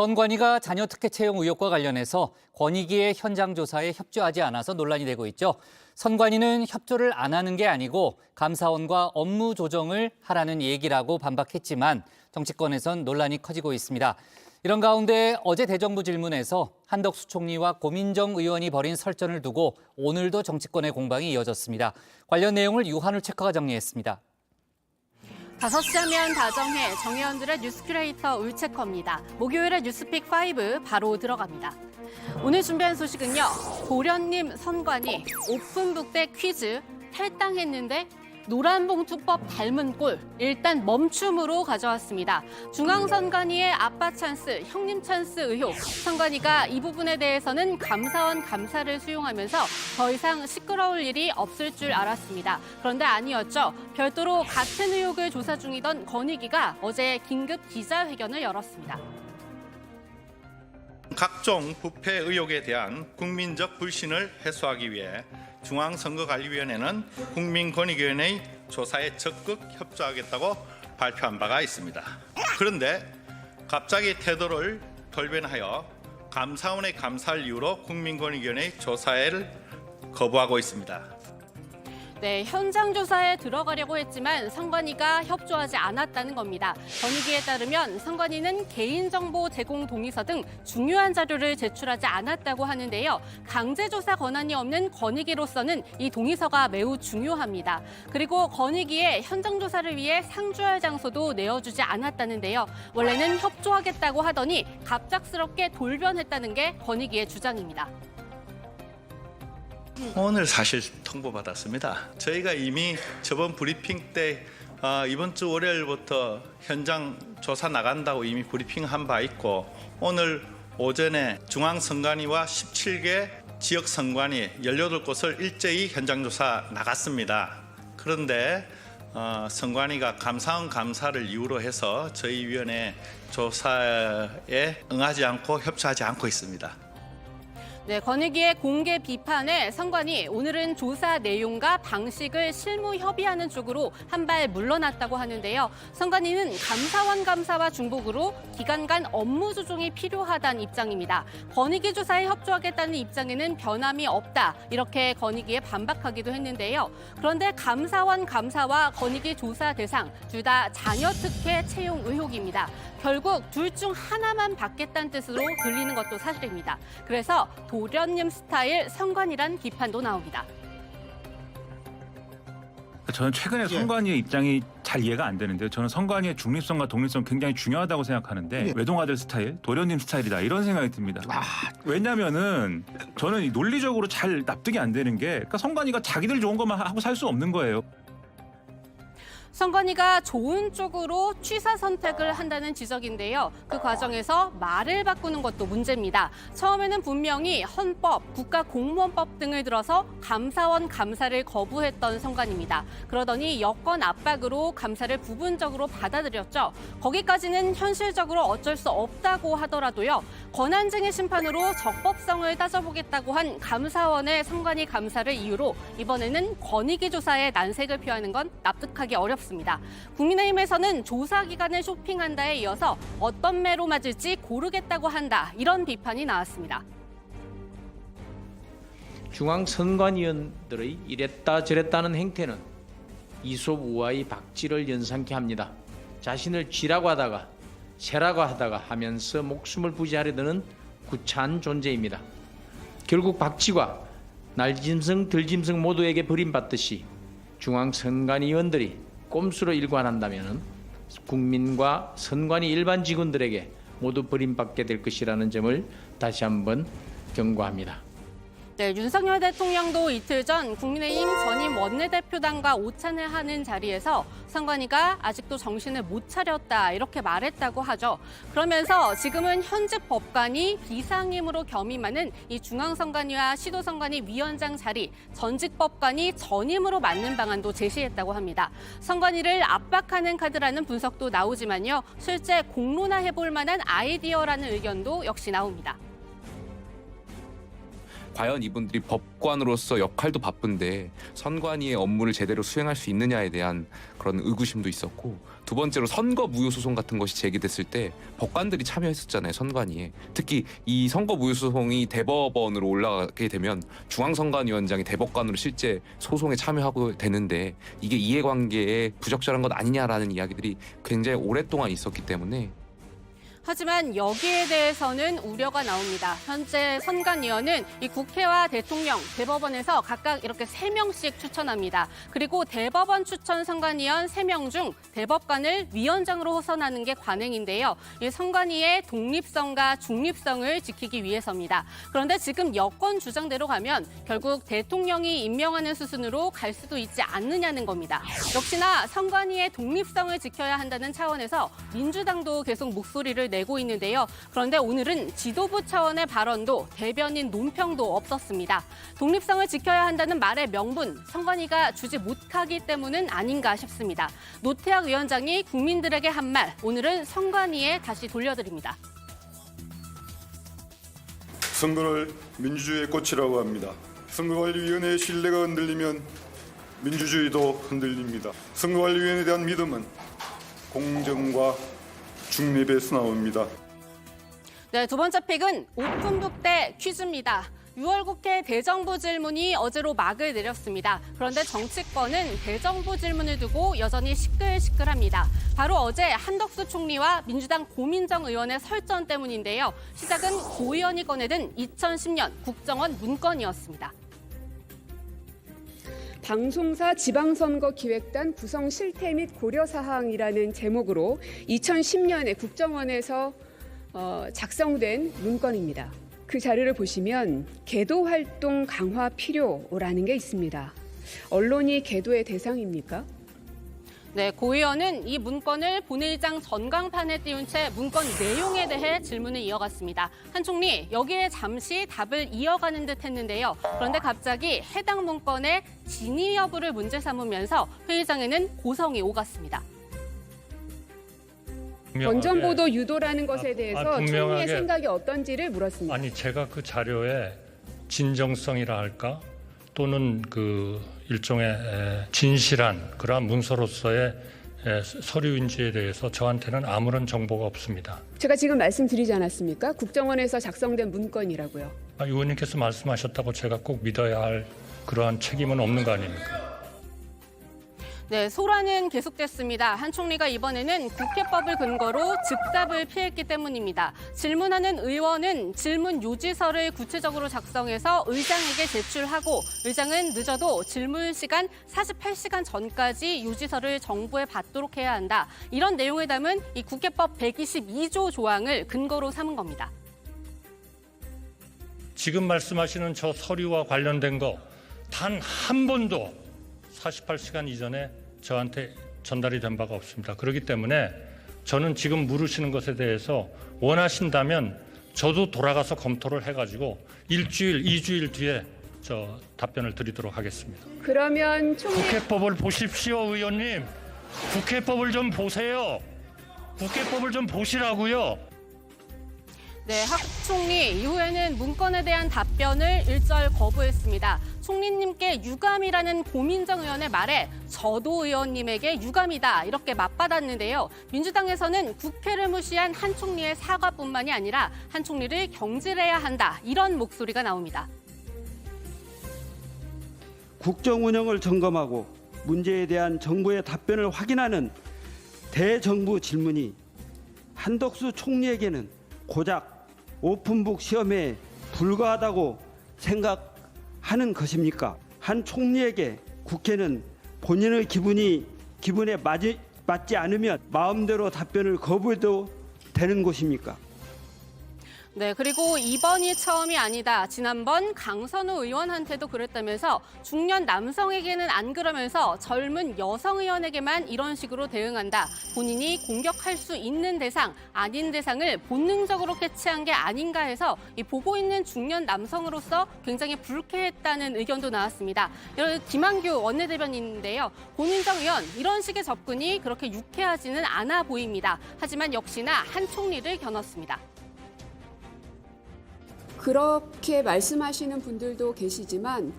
선관위가 자녀 특혜 채용 의혹과 관련해서 권익위의 현장 조사에 협조하지 않아서 논란이 되고 있죠. 선관위는 협조를 안 하는 게 아니고 감사원과 업무 조정을 하라는 얘기라고 반박했지만 정치권에선 논란이 커지고 있습니다. 이런 가운데 어제 대정부 질문에서 한덕수 총리와 고민정 의원이 벌인 설전을 두고 오늘도 정치권의 공방이 이어졌습니다. 관련 내용을 유한우 체커가 정리했습니다. 5시 하면 다정해 정의원들의 뉴스 큐레이터 울체커입니다. 목요일의 뉴스픽 5 바로 들어갑니다. 오늘 준비한 소식은요. 도련님 선관위 오픈북 대 퀴즈 탈당했는데 노란봉투법 닮은 꼴 일단 멈춤으로 가져왔습니다. 중앙선관위의 아빠 찬스, 형님 찬스 의혹. 선관위가 이 부분에 대해서는 감사원 감사를 수용하면서 더 이상 시끄러울 일이 없을 줄 알았습니다. 그런데 아니었죠. 별도로 같은 의혹을 조사 중이던 권익위가 어제 긴급 기자회견을 열었습니다. 각종 부패 의혹에 대한 국민적 불신을 해소하기 위해 중앙선거관리위원회는 국민권익위원회의 조사에 적극 협조하겠다고 발표한 바가 있습니다. 그런데 갑자기 태도를 돌변하여 감사원의 감사를 이유로 국민권익위원회의 조사를 거부하고 있습니다. 네, 현장 조사에 들어가려고 했지만 선관위가 협조하지 않았다는 겁니다. 권익위에 따르면 선관위는 개인정보 제공 동의서 등 중요한 자료를 제출하지 않았다고 하는데요. 강제조사 권한이 없는 권익위로서는 이 동의서가 매우 중요합니다. 그리고 권익위에 현장 조사를 위해 상주할 장소도 내어주지 않았다는데요. 원래는 협조하겠다고 하더니 갑작스럽게 돌변했다는 게 권익위의 주장입니다. 오늘 사실 통보받았습니다. 저희가 이미 저번 브리핑 때 이번 주 월요일부터 현장 조사 나간다고 이미 브리핑한 바 있고 오늘 오전에 중앙선관위와 17개 지역선관위 18곳을 일제히 현장 조사 나갔습니다. 그런데 선관위가 감사원 감사를 이유로 해서 저희 위원회 조사에 응하지 않고 협조하지 않고 있습니다. 네, 권익위의 공개 비판에 선관위 오늘은 조사 내용과 방식을 실무 협의하는 쪽으로 한 발 물러났다고 하는데요. 선관위는 감사원 감사와 중복으로 기관 간 업무 조정이 필요하다는 입장입니다. 권익위 조사에 협조하겠다는 입장에는 변함이 없다. 이렇게 권익위에 반박하기도 했는데요. 그런데 감사원 감사와 권익위 조사 대상 둘 다 자녀 특혜 채용 의혹입니다. 결국 둘 중 하나만 받겠다는 뜻으로 들리는 것도 사실입니다. 그래서 도련님 스타일 선관위란 비판도 나옵니다. 저는 최근에 선관위의 입장이 잘 이해가 안 되는데요. 저는 선관위의 중립성과 독립성 굉장히 중요하다고 생각하는데 외동아들 스타일, 도련님 스타일이다 이런 생각이 듭니다. 왜냐하면은 저는 논리적으로 잘 납득이 안 되는 게 그러니까 선관위가 자기들 좋은 것만 하고 살 수 없는 거예요. 선관위가 좋은 쪽으로 취사 선택을 한다는 지적인데요. 그 과정에서 말을 바꾸는 것도 문제입니다. 처음에는 분명히 헌법, 국가공무원법 등을 들어서 감사원 감사를 거부했던 선관위입니다. 그러더니 여권 압박으로 감사를 부분적으로 받아들였죠. 거기까지는 현실적으로 어쩔 수 없다고 하더라도요. 권한쟁의 심판으로 적법성을 따져보겠다고 한 감사원의 선관위 감사를 이유로 이번에는 권익위 조사에 난색을 표하는 건 납득하기 어렵습니다. 국민의힘에서는 조사 기간을 쇼핑한다에 이어서 어떤 매로 맞을지 고르겠다고 한다. 이런 비판이 나왔습니다. 중앙선관위원들의 이랬다 저랬다는 행태는 이솝 우아의 박쥐를 연상케 합니다. 자신을 쥐라고 하다가 새라고 하다가 하면서 목숨을 부지하려 드는 구차한 존재입니다. 결국 박쥐가 날짐승 들짐승 모두에게 버림받듯이 중앙선관위원들이 꼼수로 일관한다면 국민과 선관위 일반 직원들에게 모두 버림받게 될 것이라는 점을 다시 한번 경고합니다. 네, 윤석열 대통령도 이틀 전 국민의힘 전임 원내대표단과 오찬을 하는 자리에서 선관위가 아직도 정신을 못 차렸다 이렇게 말했다고 하죠. 그러면서 지금은 현직 법관이 비상임으로 겸임하는 이 중앙선관위와 시도선관위 위원장 자리, 전직 법관이 전임으로 맡는 방안도 제시했다고 합니다. 선관위를 압박하는 카드라는 분석도 나오지만요. 실제 공론화해볼 만한 아이디어라는 의견도 역시 나옵니다. 과연 이분들이 법관으로서 역할도 바쁜데 선관위의 업무를 제대로 수행할 수 있느냐에 대한 그런 의구심도 있었고, 두 번째로 선거 무효 소송 같은 것이 제기됐을 때 법관들이 참여했었잖아요, 선관위에. 특히 이 선거 무효 소송이 대법원으로 올라가게 되면 중앙선관위원장이 대법관으로 실제 소송에 참여하고 되는데, 이게 이해관계에 부적절한 것 아니냐라는 이야기들이 굉장히 오랫동안 있었기 때문에. 하지만 여기에 대해서는 우려가 나옵니다. 현재 선관위원은 이 국회와 대통령, 대법원에서 각각 이렇게 3명씩 추천합니다. 그리고 대법원 추천 선관위원 3명 중 대법관을 위원장으로 호선하는 게 관행인데요. 이 선관위의 독립성과 중립성을 지키기 위해서입니다. 그런데 지금 여권 주장대로 가면 결국 대통령이 임명하는 수순으로 갈 수도 있지 않느냐는 겁니다. 역시나 선관위의 독립성을 지켜야 한다는 차원에서 민주당도 계속 목소리를 내고 있는데요. 그런데 오늘은 지도부 차원의 발언도 대변인 논평도 없었습니다. 독립성을 지켜야 한다는 말의 명분, 선관위가 주지 못하기 때문은 아닌가 싶습니다. 노태학 위원장이 국민들에게 한 말, 오늘은 선관위에 다시 돌려드립니다. 선거를 민주주의의 꽃이라고 합니다. 선거관리위원회의 신뢰가 흔들리면 민주주의도 흔들립니다. 선거관리위원회에 대한 믿음은 공정과 중립에서 나옵니다. 네, 두 번째 픽은 오픈북 대 퀴즈입니다. 6월 국회 대정부 질문이 어제로 막을 내렸습니다. 그런데 정치권은 대정부 질문을 두고 여전히 시끌시끌합니다. 바로 어제 한덕수 총리와 민주당 고민정 의원의 설전 때문인데요. 시작은 고 의원이 꺼내든 2010년 국정원 문건이었습니다. 방송사 지방선거기획단 구성 실태 및 고려사항이라는 제목으로 2010년에 국정원에서 작성된 문건입니다. 그 자료를 보시면 계도활동 강화 필요라는 게 있습니다. 언론이 계도의 대상입니까? 네, 고 의원은 이 문건을 본회의장 전광판에 띄운 채 문건 내용에 대해 질문을 이어갔습니다. 한 총리, 여기에 잠시 답을 이어가는 듯 했는데요. 그런데 갑자기 해당 문건의 진위 여부를 문제 삼으면서 회의장에는 고성이 오갔습니다. 원전보도 유도라는 것에 대해서 총리의 분명하게, 생각이 어떤지를 물었습니다. 아니, 제가 그 자료의 진정성이라 할까? 또는 그 일종의 진실한 그러한 문서로서의 서류인지에 대해서 저한테는 아무런 정보가 없습니다. 제가 지금 말씀드리지 않았습니까? 국정원에서 작성된 문건이라고요. 의원님께서 말씀하셨다고 제가 꼭 믿어야 할 그러한 책임은 없는 거 아닙니까? 네, 소란은 계속됐습니다. 한 총리가 이번에는 국회법을 근거로 즉답을 피했기 때문입니다. 질문하는 의원은 질문 요지서를 구체적으로 작성해서 의장에게 제출하고 의장은 늦어도 질문 시간 48시간 전까지 요지서를 정부에 받도록 해야 한다. 이런 내용을 담은 이 국회법 122조 조항을 근거로 삼은 겁니다. 지금 말씀하시는 저 서류와 관련된 거 단 한 번도 48시간 이전에 저한테 전달이 된 바가 없습니다. 그렇기 때문에 저는 지금 물으시는 것에 대해서 원하신다면 저도 돌아가서 검토를 해가지고 일주일, 2주일 뒤에 저 답변을 드리도록 하겠습니다. 그러면 총리 국회법을 보십시오, 의원님. 국회법을 좀 보세요. 국회법을 좀 보시라고요. 네, 학 총리 이후에는 문건에 대한 답변을 일절 거부했습니다. 총리님께 유감이라는 고민정 의원의 말에 저도 의원님에게 유감이다 이렇게 맞받았는데요. 민주당에서는 국회를 무시한 한 총리의 사과뿐만이 아니라 한 총리를 경질해야 한다 이런 목소리가 나옵니다. 국정 운영을 점검하고 문제에 대한 정부의 답변을 확인하는 대정부 질문이 한덕수 총리에게는 고작 오픈북 시험에 불과하다고 생각하는 것입니까? 한 총리에게 국회는 본인의 기분에 맞지 않으면 마음대로 답변을 거부해도 되는 곳입니까? 네, 그리고 이번이 처음이 아니다. 지난번 강선우 의원한테도 그랬다면서 중년 남성에게는 안 그러면서 젊은 여성 의원에게만 이런 식으로 대응한다. 본인이 공격할 수 있는 대상, 아닌 대상을 본능적으로 캐치한 게 아닌가 해서 이 보고 있는 중년 남성으로서 굉장히 불쾌했다는 의견도 나왔습니다. 김한규 원내대변인인데요. 고민정 의원, 이런 식의 접근이 그렇게 유쾌하지는 않아 보입니다. 하지만 역시나 한 총리를 겨눴습니다. 그렇게 말씀하시는 분들도 계시지만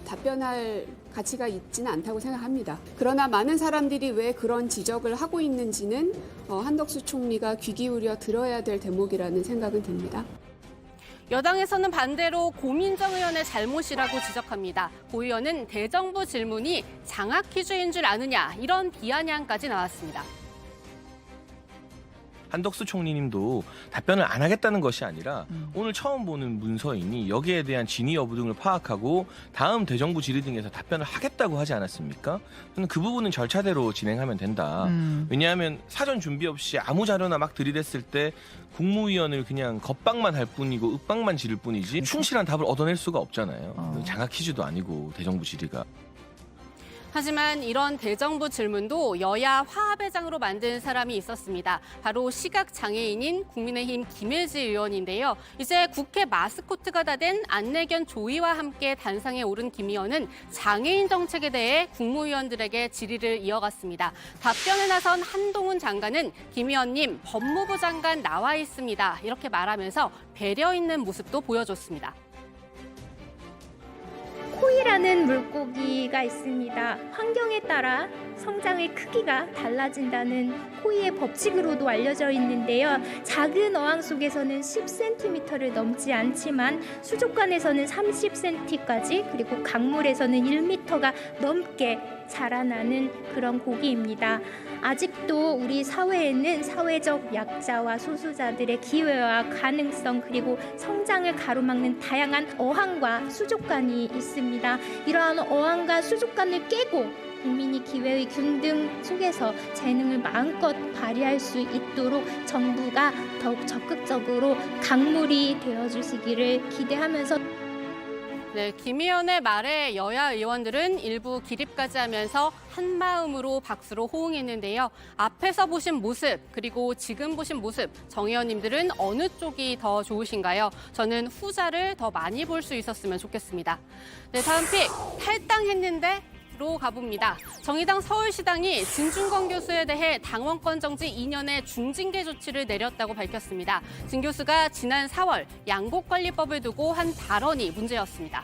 답변할 가치가 있지는 않다고 생각합니다. 그러나 많은 사람들이 왜 그런 지적을 하고 있는지는 한덕수 총리가 귀 기울여 들어야 될 대목이라는 생각은 듭니다. 여당에서는 반대로 고민정 의원의 잘못이라고 지적합니다. 고 의원은 대정부 질문이 장학 퀴즈인 줄 아느냐 이런 비아냥까지 나왔습니다. 한덕수 총리님도 답변을 안 하겠다는 것이 아니라 오늘 처음 보는 문서이니 여기에 대한 진위 여부 등을 파악하고 다음 대정부 질의 등에서 답변을 하겠다고 하지 않았습니까? 저는 그 부분은 절차대로 진행하면 된다. 왜냐하면 사전 준비 없이 아무 자료나 막 들이댔을 때 국무위원을 그냥 겁박만 할 뿐이고 윽박만 지를 뿐이지 충실한 답을 얻어낼 수가 없잖아요. 장학 퀴즈도 아니고 대정부 질의가. 하지만 이런 대정부 질문도 여야 화합의 장으로 만든 사람이 있었습니다. 바로 시각장애인인 국민의힘 김혜지 의원인데요. 이제 국회 마스코트가 다 된 안내견 조이와 함께 단상에 오른 김 의원은 장애인 정책에 대해 국무위원들에게 질의를 이어갔습니다. 답변에 나선 한동훈 장관은 김 의원님 법무부 장관 나와 있습니다. 이렇게 말하면서 배려 있는 모습도 보여줬습니다. 코이라는 물고기가 있습니다. 환경에 따라 성장의 크기가 달라진다는 코이의 법칙으로도 알려져 있는데요. 작은 어항 속에서는 10cm를 넘지 않지만 수족관에서는 30cm까지 그리고 강물에서는 1m가 넘게 자라나는 그런 고기입니다. 아직도 우리 사회에는 사회적 약자와 소수자들의 기회와 가능성 그리고 성장을 가로막는 다양한 어항과 수족관이 있습니다. 이러한 어항과 수족관을 깨고 국민이 기회의 균등 속에서 재능을 마음껏 발휘할 수 있도록 정부가 더욱 적극적으로 강물이 되어주시기를 기대하면서 네, 김 의원의 말에 여야 의원들은 일부 기립까지 하면서 한마음으로 박수로 호응했는데요. 앞에서 보신 모습 그리고 지금 보신 모습 정 의원님들은 어느 쪽이 더 좋으신가요? 저는 후자를 더 많이 볼 수 있었으면 좋겠습니다. 네, 다음 픽 탈당했는데 로 가봅니다. 정의당 서울시당이 진중권 교수에 대해 당원권 정지 2년의 중징계 조치를 내렸다고 밝혔습니다. 진 교수가 지난 4월 양곡관리법을 두고 한 발언이 문제였습니다.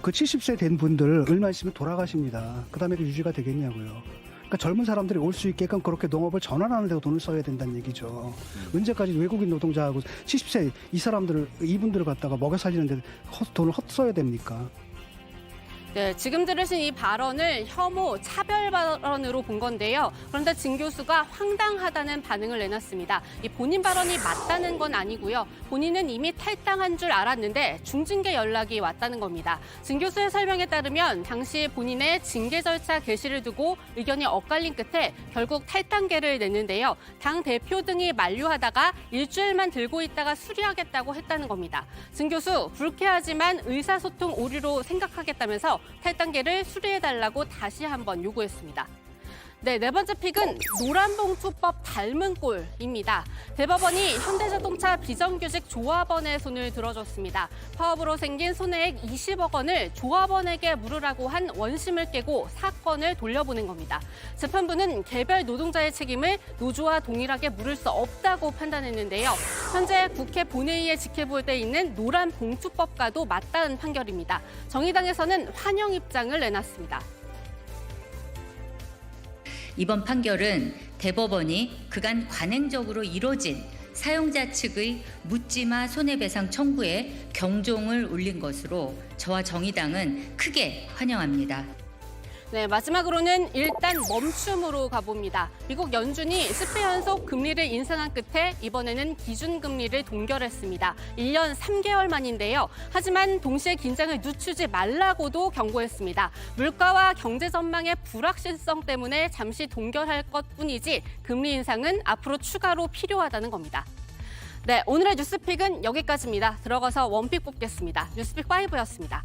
그 70세 된 분들 얼마 있으면 돌아가십니다. 그다음에 유지가 되겠냐고요. 그러니까 젊은 사람들이 올 수 있게끔 그렇게 농업을 전환하는 데도 돈을 써야 된다는 얘기죠. 언제까지 외국인 노동자하고 70세 이분들을 갖다가 먹여 살리는데 돈을 헛써야 됩니까? 네, 지금 들으신 이 발언을 혐오, 차별 발언으로 본 건데요. 그런데 진 교수가 황당하다는 반응을 내놨습니다. 이 본인 발언이 맞다는 건 아니고요. 본인은 이미 탈당한 줄 알았는데 중징계 연락이 왔다는 겁니다. 진 교수의 설명에 따르면 당시 본인의 징계 절차 개시를 두고 의견이 엇갈린 끝에 결국 탈당계를 냈는데요. 당 대표 등이 만류하다가 일주일만 들고 있다가 수리하겠다고 했다는 겁니다. 진 교수, 불쾌하지만 의사소통 오류로 생각하겠다면서 탈당계를 수리해달라고 다시 한번 요구했습니다. 네, 네 번째 픽은 노란봉투법 닮은 꼴입니다. 대법원이 현대자동차 비정규직 조합원의 손을 들어줬습니다. 파업으로 생긴 손해액 20억 원을 조합원에게 물으라고 한 원심을 깨고 사건을 돌려보낸 겁니다. 재판부는 개별 노동자의 책임을 노조와 동일하게 물을 수 없다고 판단했는데요. 현재 국회 본회의에 지켜볼 때 있는 노란봉투법과도 맞다는 판결입니다. 정의당에서는 환영 입장을 내놨습니다. 이번 판결은 대법원이 그간 관행적으로 이뤄진 사용자 측의 묻지마 손해배상 청구에 경종을 울린 것으로 저와 정의당은 크게 환영합니다. 네, 마지막으로는 일단 멈춤으로 가봅니다. 미국 연준이 10회 연속 금리를 인상한 끝에 이번에는 기준금리를 동결했습니다. 1년 3개월 만인데요. 하지만 동시에 긴장을 늦추지 말라고도 경고했습니다. 물가와 경제 전망의 불확실성 때문에 잠시 동결할 것뿐이지 금리 인상은 앞으로 추가로 필요하다는 겁니다. 네, 오늘의 뉴스픽은 여기까지입니다. 들어가서 원픽 뽑겠습니다. 뉴스픽 5였습니다.